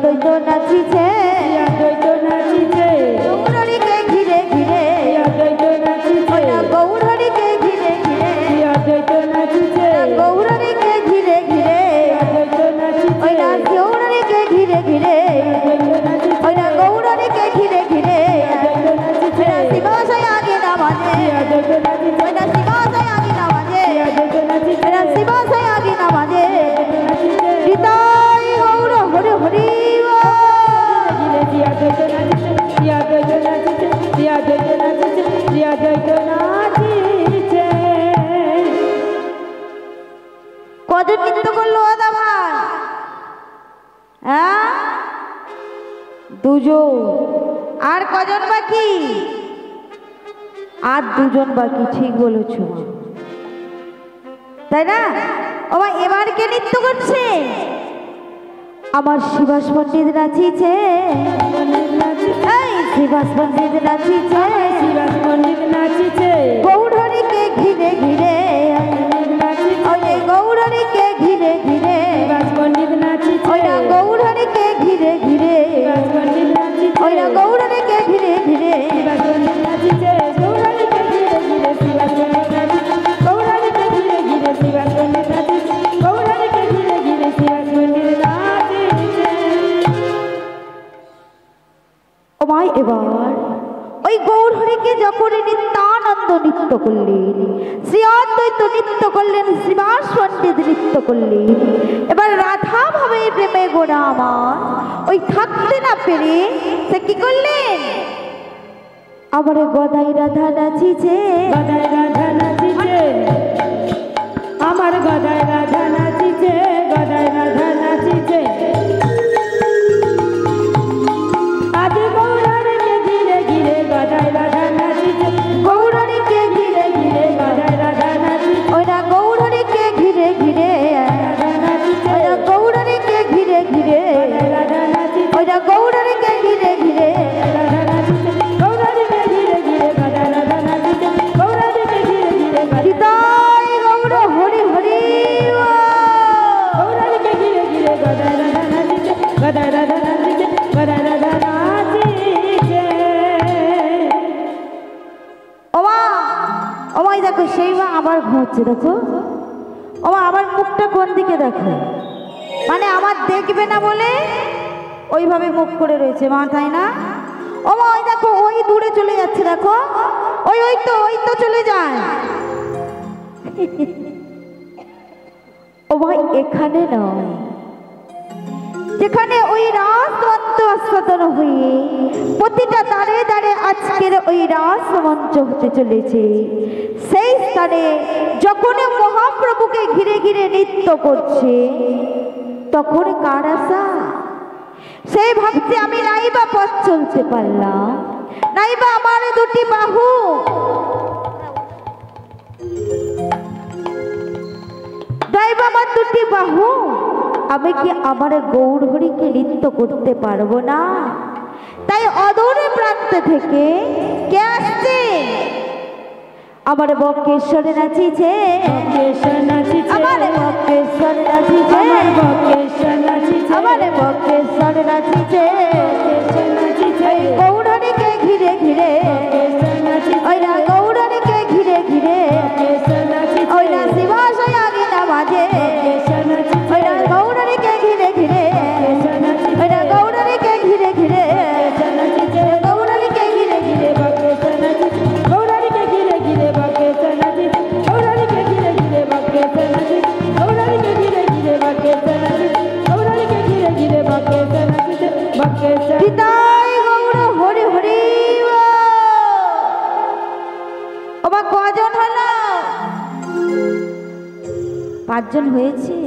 অদ্বৈত নাচিছে অদ্বৈত নাচিছে গৌরহরিকে ঘিরে ঘিরে অদ্বৈত নাচিছে গৌরহরিকে ঘিরে ঘিরে অদ্বৈত নাচিছে গৌরহরিকে ঘিরে ঘিরে অদ্বৈত নাচিছে গৌরহরিকে ঘিরে ঘিরে গৌরহরিকে ঘিরে ঘিরে শিবাশয় আগে না বাজে শিবাশয় আগে না বাজে শিবাশয় আগে না বাজে হৃদয় গৌর হরি হরি কজন নৃত্য করলো দাদা ভাই? হ্যাঁ, দুজন। আর কজন বাকি? আর দুজন বাকি। ঠিক বলেছ, তাই না? ও ভাই, এবার কে নৃত্য করছে? আমার শিবাস পণ্ডিত নাচিছে। এই শিবাস পণ্ডিত নাচিছে, শিবাস পণ্ডিত নাচিছে গৌরহরিকে ঘিরে ঘিরে গৌরহরিকে ঘিরে ঘিরে পণ্ডিত নাচিছে গৌরহরিকে ঘিরে ঘিরে গৌরহরিকে ঘিরে ঘিরে নাচিছে গৌরহরিকে ঘিরে ঘিরে শিবাস পণ্ডিত নাচিছে গৌরহরিকে ঘিরে ঘিরে শিবাস পণ্ডিত নাচিছে গৌরহরিকে ঘিরে ঘিরে শিবাস পণ্ডিত নাচিছে। ও ভাই, এবার ওই গৌরহরিকে যখন নিত্যানন্দ নৃত্য করলেন, শ্রী অদ্বৈত নৃত্য করলেন, শ্রীবাস পণ্ডিত নৃত্য করলেন, এবার রাধা ভাবে প্রেমে গোড়া আমার ওই থাকতে না পেরে সে কি করলেন? আমার গদাই রাধা নাচিছে, গদাই রাধা নাচিছে আমার গদাই রাধা নাচিছে গদাই রাধা নাচিছে আজ গৌরহরিকে ঘিরে ঘিরে গদাই রাধা নাচিছে গৌরহরিকে ঘিরে ঘিরে গদাই রাধা নাচিছে ওইটা গৌরহরিকে ঘিরে ঘিরে রাধা নাচিছে ওইটা গৌরহরিকে ঘিরে ঘিরে রাধা নাচিছে ওইটা গৌরহরিকে ঘিরে ঘিরে রাধা নাচিছে গৌরহরিকে ঘিরে ঘিরে গদাই রাধা নাচিছে গৌরহরিকে ঘিরে ঘিরে হৃদয় গৌর হরি হরি গৌরহরিকে ঘিরে ঘিরে গদাই রাধা নাচিছে গদাই রাধা নাচিছে গদাই রাধা নাচিছে। ওমা ওমাই দেখো, সেই মা আবার ঘুমোচ্ছে। দেখো ওমা, আবার মুখটা কোন দিকে দেখো, মানে আমার দেখবে না বলে ওইভাবে মুখ করে রয়েছে মা, তাই না? ওমা ওই দেখো, ওই দূরে চলে যাচ্ছে। দেখো ওই ওই তো চলে যায়। ও ভাই, এখানে নয়, যেখানে ওই রাসমঞ্চ আস্বাদন হয়ে প্রতিটা দাঁড়ে দাঁড়ে আজকের ওই রাসমঞ্চ হতে চলেছে, সেই স্থানে যখন মহাপ্রভুকে ঘিরে ঘিরে নৃত্য করছে, তখন কার আশা? সেই ভাবছে আমি নাইবা পথ চলতে পারলাম, নাইবা আমার দুটি বাহু, নাইবা আমার দুটি বাহু, আমি কি আমার গৌরহরিকে নৃত্য করতে পারবো না? তাই অদূরে প্রান্ত থেকে কে আসছে? আমার বক্রেশ্বরে নাচিছে, আমার বক্রেশ্বরে নাচিছে, আমার বক্রেশ্বরে নাচিছে গৌরহরিকে ঘিরে ঘিরে, ওইরা গৌরহরিকে ঘিরে ঘিরে, ওইরা শিবাশয় আগে না বাজে, ওইরা গৌরহরিকে ঘিরে ঘিরে, ওইরা গৌরহরিকে ঘিরে ঘিরে, গৌরহরিকে ঘিরে ঘিরে গৌরহরিকে ঘিরে ঘিরে বক্রেশ্বর নাচিছে গৌরহরিকে ঘিরে ঘিরে বক্রেশ্বর নাচিছে গৌরহরিকে ঘিরে ঘিরে বক্রেশ্বর নাচিছে গৌরহরিকে ঘিরে ঘিরে বক্রেশ্বর নাচিছে বক্রেশ্বর। হৃদয় গৌর হরি হরি। ওবা কজন হলো? 5 জন হয়েছে।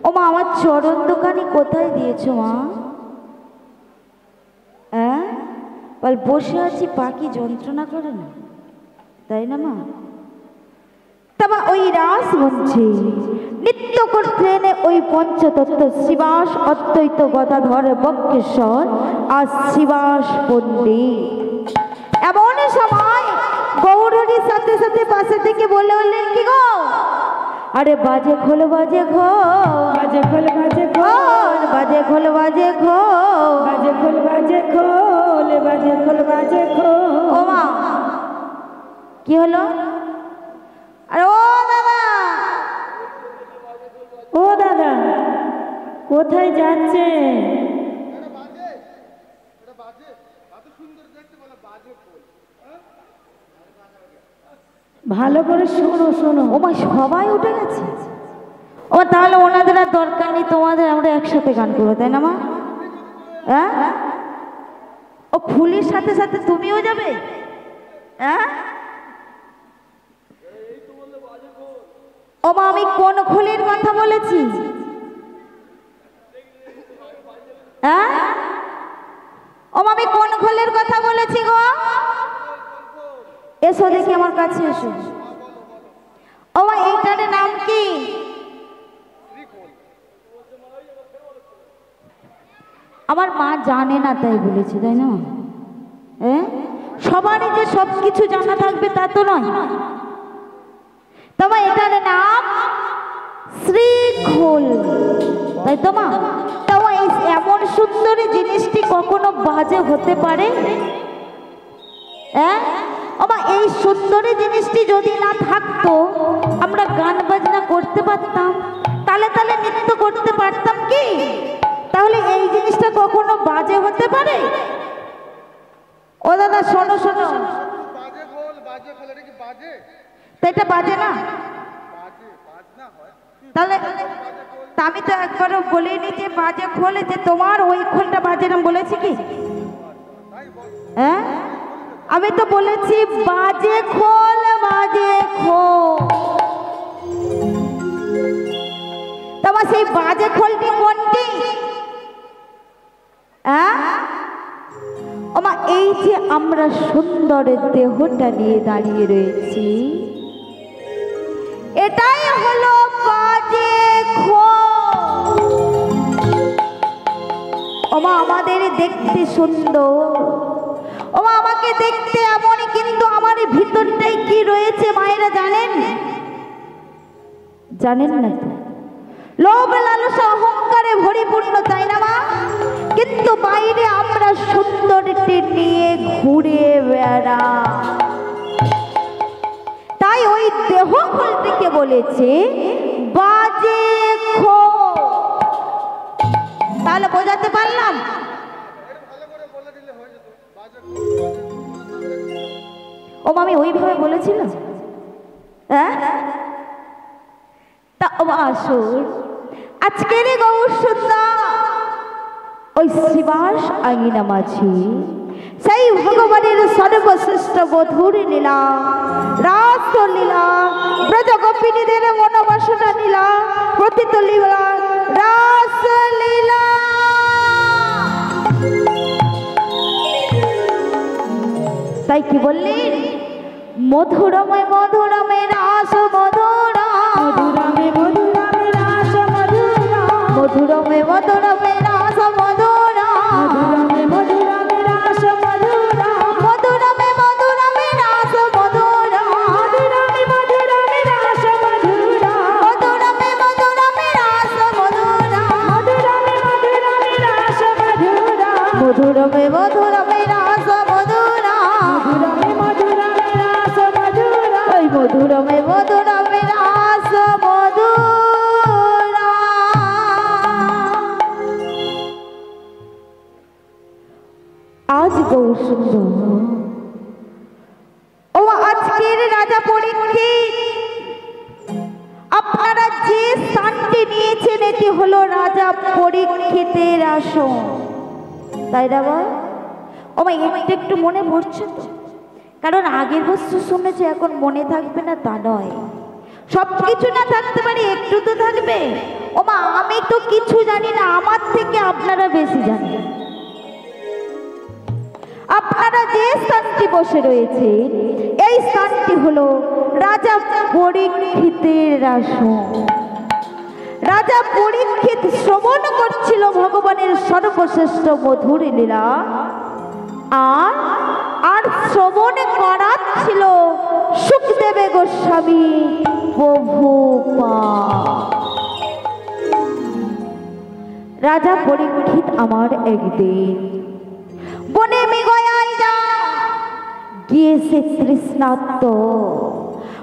ও মা, আমার চরণ দোকানি কোথায় দিয়েছো মা? হ্যাঁ, বল বসে আছি, পাখি যন্ত্রণা করে না, তাই না মা? তবে ওই রাস মঞ্চে নৃত্য করতেন ওই পঞ্চতত্ত্ব শিবাস অদ্বৈত গদাধর বক্রেশ্বর আর শিবাস পণ্ডিত। এমন সময় গৌরহরির সাথে সাথে পাশে থেকে বলে উঠলেন, কি গো আরে বাজে খোল বাজে খোল, বাজে খোল বাজে খোল, বাজে খোল বাজে খোল, বাজে খোল বাজে খোল, বাজে খোল বাজে খোল। ও মা কি হলো? আরে ও দাদা, ও দাদা কোথায় যাচ্ছে? ভালো করে শোনো শোনো। ও মা সবাই উঠে গেছে। ও তাহলে ওনাদের আর দরকার নেই, তোমাদের আমরা একসাথে গান করবো, তাই না মা? হ্যাঁ, ও ফুলির সাথে সাথে তুমিও যাবে? হ্যাঁ, ও মা আমি কোন খুলির কথা বলেছি? হ্যাঁ, ও মা আমি কোন খোলের কথা বলেছি গো? এসো দেখি আমার কাছে এসো। ও মা এইটার নাম কি? আমার মা জানে না তাই বলেছে, তাই না? হ্যাঁ, সবারই যে সব কিছু জানা থাকবে তা তো নয়। তোমার এটার নাম শ্রীখোল, তাই তো মা? তাও এই এমন সুন্দরী জিনিসটি কখনো বাজে হতে পারে? হ্যাঁ, ও মা এই সুন্দরী জিনিসটি যদি না থাকতো আমরা গান বাজনা করতে পারতাম, তালে তালে নৃত্য করতে পারতাম কি? তাহলে এই জিনিসটা কখনো বাজে হতে পারে? ও দাদা শোনো শোনো, বাজে খোল বাজে খোল, এটা কি বাজে? তো এটা বাজে না? বাজে বাজনা হয়। তাহলে তা আমি তো একবারও বলিনি যে বাজে খোল, যে তোমার ওই খোলটা বাজে না বলেছি কি? হ্যাঁ, আমি তো বলেছি বাজে খোল বাজে খোল। তোমার সেই বাজে খোলটি কোনটি? হ্যাঁ, ওমা এই যে আমরা সুন্দর দেহটা নিয়ে দাঁড়িয়ে রয়েছি, এটাই হলো বাজে খোল। ওমা আমাদের দেখতে সুন্দর, ওমা আমাকে দেখতে এমনই, কিন্তু আমার ভিতরটাই কি রয়েছে মায়েরা জানেন? জানেন না তো? লোভ লালসা অহংকারে পরিপূর্ণ, তাই না মা? কিন্তু বাইরে আমরা সুন্দরটি নিয়ে ঘুরে বেড়া, তাই ওই দেহ খোলটিকে বলেছে বাজে খোল। তাহলে বোঝাতে পারলাম? ভালো করে বলে দিলে হয়ে যেত। বাজে ও আমি ওইভাবে বলেছিলাম? হ্যাঁ, তা ও আসুন আজকের গৌর সুন্দর ওই শিবাস আঙিনা মাঝি সেই ভগবানের সর্বশ্রেষ্ঠ মধুর লীলা, রাস লীলা, ব্রজ গোপিনীদের মনোবাসনা লীলা, প্রতীত লীলা, রাস লীলা। তাই কি বললেন? মধুরমে মধুরমে রাস মধুরা, মধুরমে মধুরমে রাস মধুরা, মধুরমে মধুরমে রাস মধুরা, মধুরমে মধুরমে রাস মধুরা, মধুরমে মধুরমে রাস মধুরা, মধুরমে মধুরমে রাস মধুরা, মধুরমে মধুরমে রাস মধুরা, মধুরমে মধুরমে রাস মধুরা, মধুরমে মধুরমে রাস মধুরা, মধুরমে মধুরমে রাস মধুরা, ওই মধুরমে মধুরমে রাস মধুরা। আজ গৌর সুন্দর ও আজকের রাজা পরীক্ষিত, আপনারা যে স্থানটি নিয়েছেন এটি হলো রাজা পরীক্ষিতের আসন, তাই না বল? ও মা একটু একটু মনে পড়ছে তো? কারণ আগের বস্তু শুনেছে এখন মনে থাকবে না তা নয়, সব কিছু না থাকতে পারে, একটু তো থাকবে। ও মা আমি তো কিছু জানি না, আমার থেকে আপনারা বেশি জানেন। আপনারা যে স্থানটি বসে রয়েছে এই স্থানটি হলো রাজা পরীক্ষিতের আসন। রাজা পরীক্ষিত শ্রবণ করছিল ভগবানের সর্বশ্রেষ্ঠ মধুর লীলা, আর আর শ্রবণ করাচ্ছিল সুখদেব গোস্বামী প্রভু রাজা পরীক্ষিত আমার একদিন বনে মৃগয়ায় যা গিয়েছে তৃষ্ণার্ত।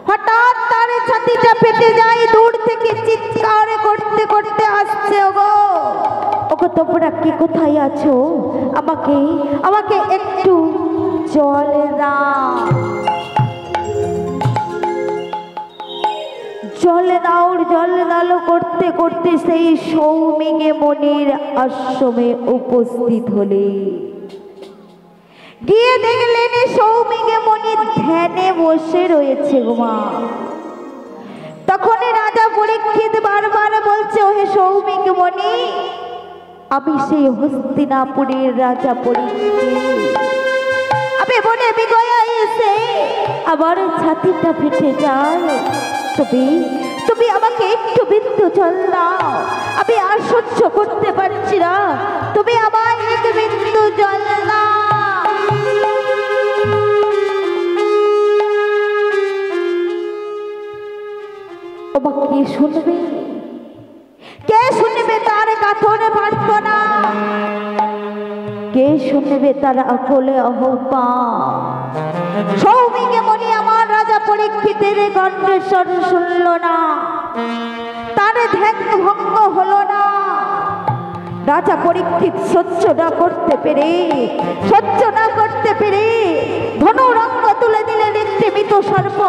হঠাৎ তার ছাতিটা ফেটে যায়, দূর থেকে চিৎকার করতে করতে আসছে, ওগো ওগো তোমরা কি কোথায় আছো? আমাকে আমাকে একটু জল দাও, জল দাও, জল দাও করতে করতে সেই সৌমিকে মনির আশ্রমে উপস্থিত হলে গিয়ে দেখলেন সৌমিকে মনি ধ্যানে বসে রয়েছে গো মা। তখন রাজা পরীক্ষিত বারবার বলছে, ওহে সৌমিকে মনি, আমি সেই হস্তিনাপুরের রাজা পরীক্ষিত, আমি বনে মৃগয়ায় এসে আমার ছাতিটা ফেটে যায়, তুমি আমাকে একটু বিন্দু জল দাও, আমি আর সহ্য করতে পারছি না, তুমি আমার এক বিন্দু জল দাও। কে শুনবে, কে শুনবে তার কাঠনে প্রার্থনা, কে শুনবে তার আকলে আহ্বান? সৌমিকে মনি আমার রাজা পরীক্ষিতের কণ্ঠস্বর শুনল না, তার ধ্যান ভঙ্গ হলো না। রাজা পরীক্ষিত সহ্য না করতে পেরে ধনুরঙ্গ তুলে দিলেন একটি মৃত সর্প,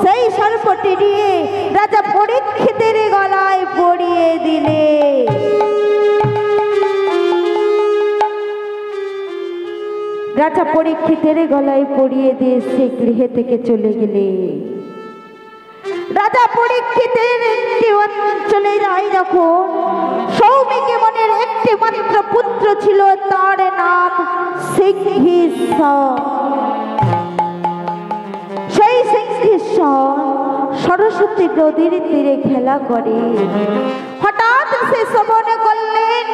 সেই সর্পটি নিয়ে রাজা পরীক্ষিতের গলায় পরিয়ে দিলে। রাজা পরীক্ষিতের গলায় পরিয়ে দিয়ে সে গৃহে থেকে চলে গেলে। রাজা পরীক্ষিতের একটি অঞ্চলে যায় যখন, সৌমিকে মনের একটি মাত্র পুত্র ছিল, তার নাম সিংহেশ্বর। সেই সিংহেশ্বর সরস্বতী নদীর তীরে খেলা করে। হঠাৎ সে শ্রবণ করলেন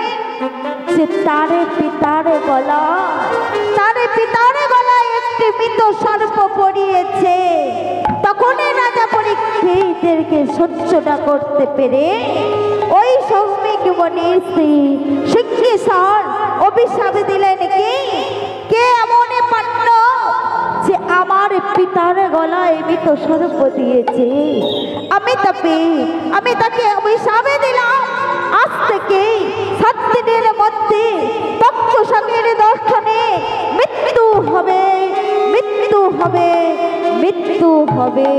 যে তার পিতার গলায় একটি মৃত সর্প পড়িয়েছে। তখনই রাজা পরীক্ষিতদেরকে সহ্য না করতে পেরে ওই সৌমিক মনির স্ত্রী সিংহেশ্বর অভিশাপ দিলেন, কে এমন পান্ন যে আমার পিতার গলায় মৃত সর্প দিয়েছে, আমি তাকে অভিশাপ দিলাম, আজ থেকে 7 দিনের মধ্যে তক্ষশাকের দর্শনে মৃত্যু হবে, মৃত্যু হবে, মৃত্যু হবে।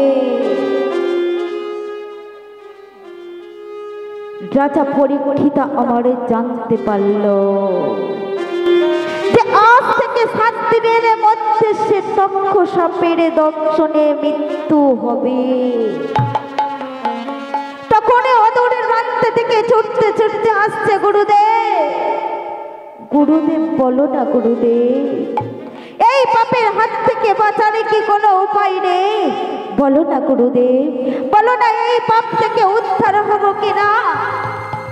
রাজা পরীক্ষিত আমারে জানতে পারল যে আজ থেকে 7 দিনের মধ্যে সে তক্ষসাপের দর্শনে মৃত্যু হবে। তখন অদূরের প্রান্ত থেকে ছুটতে ছুটতে আসছে গুরুদেব। গুরুদেব বলো না গুরুদেব, এই পাপের হাত থেকে বাঁচার কি কোনো উপায় নেই? বলো না গুরুদেব, বলো না এই পাপ থেকে উদ্ধার হব কিনা?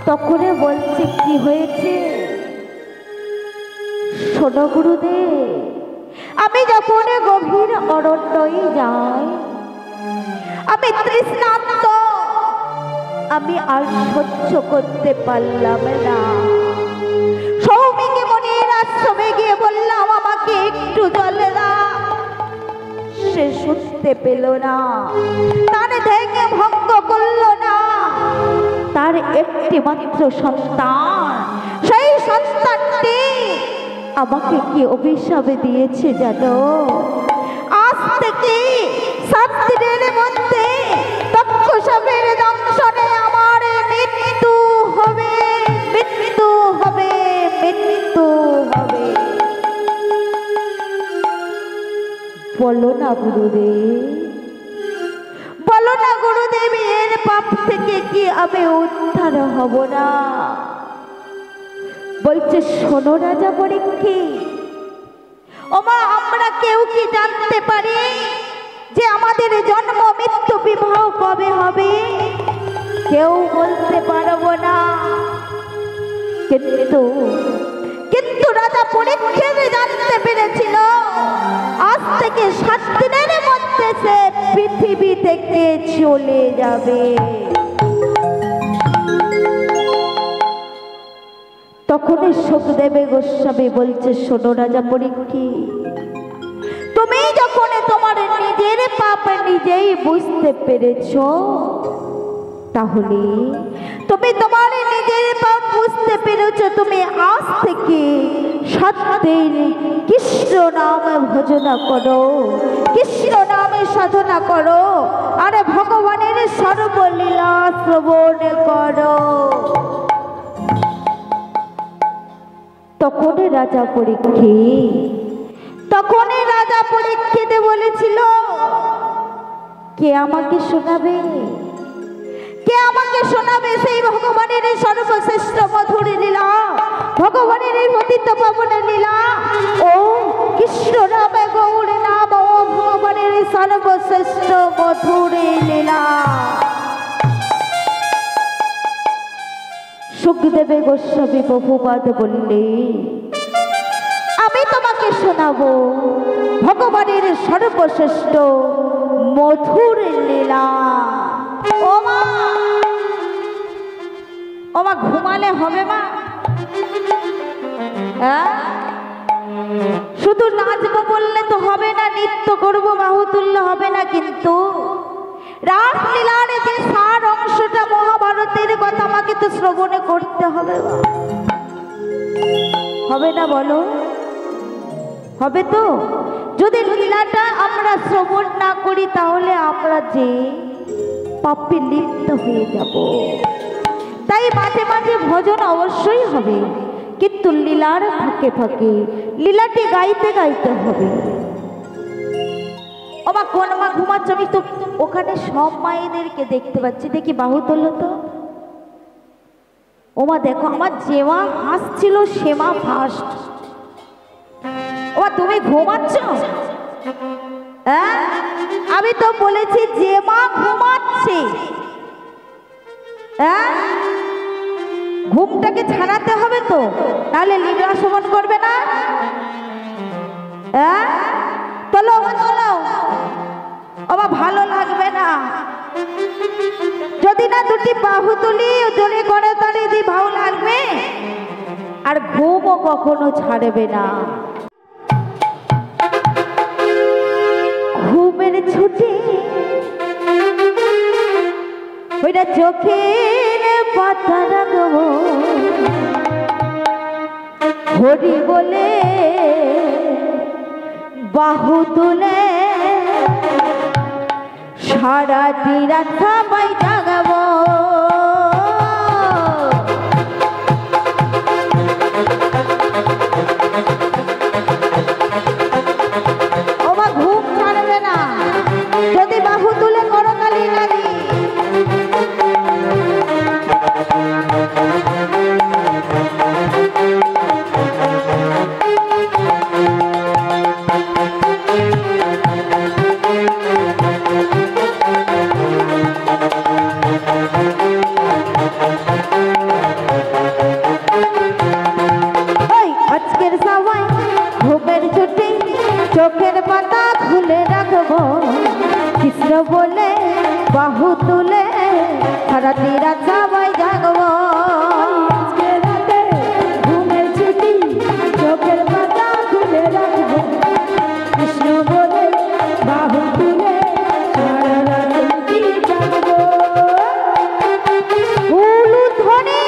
তখন বলছে, কি হয়েছে শোনো গুরুদেব, আমি যখন গভীর অরণ্যই যাই, আমি তৃষ্ণার্ত, আমি আর সহ্য করতে পারলাম না। সৌমিকে মনির আশ্রমে গিয়ে বললাম, আমাকে একটু জল দাও। সে শুনতে পেল না, তার ধ্যান ভঙ্গ করল না। তার একটি মাত্র সন্তান, সেই সন্তানটি আমাকে কি অভিশাপ দিয়েছে জানো? আজ থেকে 7 দিনের মধ্যে তক্ষসাপের দংশনে আমার মৃত্যু হবে, মৃত্যু হবে, মৃত্যু হবে। বলো না গুরুদেব, বলো না গুরুদেব, এর পাপ থেকে কি আমি উদ্ধার হব না? বলছে, শোনো রাজা পরীক্ষিত, ওমা আমরা কেউ কি জানতে পারি যে আমাদের জন্ম মৃত্যু বিবাহ কবে হবে? কেউ বলতে পারবো না। কিন্তু রাজা পরীক্ষিত জানতে পেরেছিল আজ থেকে 7 দিনের মধ্যে সে পৃথিবী পৃথিবী থেকে চলে যাবে। তখন সুখদেব গোস্বামী বলছে, শোনো রাজা পরীক্ষিত, তুমি যখন তোমার নিজের পাপ নিজেই বুঝতে পেরেছ, তাহলে তুমি তোমার নিজের পাপ বুঝতে পেরেছ, তুমি আজ থেকে সত্যের কৃষ্ণ নাম ভজনা করো, কৃষ্ণ নামে সাধনা করো, আর ভগবানের সর্বলীলা শ্রবণ করো। তখন রাজা পরীক্ষিত বলেছিল, কে আমাকে শোনাবে, কে আমাকে শোনাবে সেই ভগবানের সর্বশ্রেষ্ঠ মধুর লীলা, ভগবানের পতিত পাবনের লীলা, ও কৃষ্ণ নামে গৌর নাম, ও ভগবানের সর্বশ্রেষ্ঠ মধুর লীলা। সুখদেব গোস্বামী প্রভুপাদ বললে, আমি তোমাকে শোনাবো ভগবানের সর্বশ্রেষ্ঠ মধুর লীলা। ওমা ওমা ঘুমালে হবে মা? শুধু নাচবো বললে তো হবে না, নৃত্য করবো বাহু তুললে হবে না, কিন্তু রাসলীলার যে সার অংশটা মহাভারতের কথা আমাকে তো শ্রবণে করতে হবে। হবে না বলো? হবে তো? যদি লীলাটা আমরা শ্রবণ না করি তাহলে আমরা যে পাপে লিপ্ত হয়ে যাব। তাই মাঝে মাঝে ভজন অবশ্যই হবে, কিন্তু লীলার ফাঁকে ফাঁকে লীলাটি গাইতে গাইতে হবে। ওমা কোন মা ঘুমাচ্ছে? আমি তো ওখানে সব মায়েদেরকে দেখতে পাচ্ছি, দেখি বাহু তোলো তো। ওমা দেখো, আমার যে মা হাসছিল সে মা ফার্স্ট। ওমা তুমি ঘুমাচ্ছ? হ্যাঁ, আমি তো বলেছি যে মা ঘুমাচ্ছে, হ্যাঁ ঘুমটাকে ছাড়াতে হবে তো, নাহলে লীলা শ্রবণ করবে না। হ্যাঁ তোলো তোলো, আমার ভালো লাগবে না। যদি না দুটি বাহু তুলি জোরে করে দাঁড়িয়ে দিই ভালো লাগবে, আর ঘুমও কখনো ছাড়বে না। ঘুমের ছুটি ওইটা চোখের পাতা রাখবো, হরি বলে বাহু তুলে সারাটি রাত সবাই জাগাবো। ওমা ঘুম ছাড়বে না, যদি বাহু তুলে করো কালি লাগি। চোখের পাতা খুলে রাখবো, কৃষ্ণ বলে বাহু তুলে সারাটি রাত সবাই জাগবো। ঘুমের ছুটি চোখের পাতা খুলে রাখবো, কৃষ্ণ বলে বাহু তুলে সারা রাত্রি জাগবো। ধ্বনি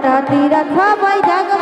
রাতি রাত সবাই জাগা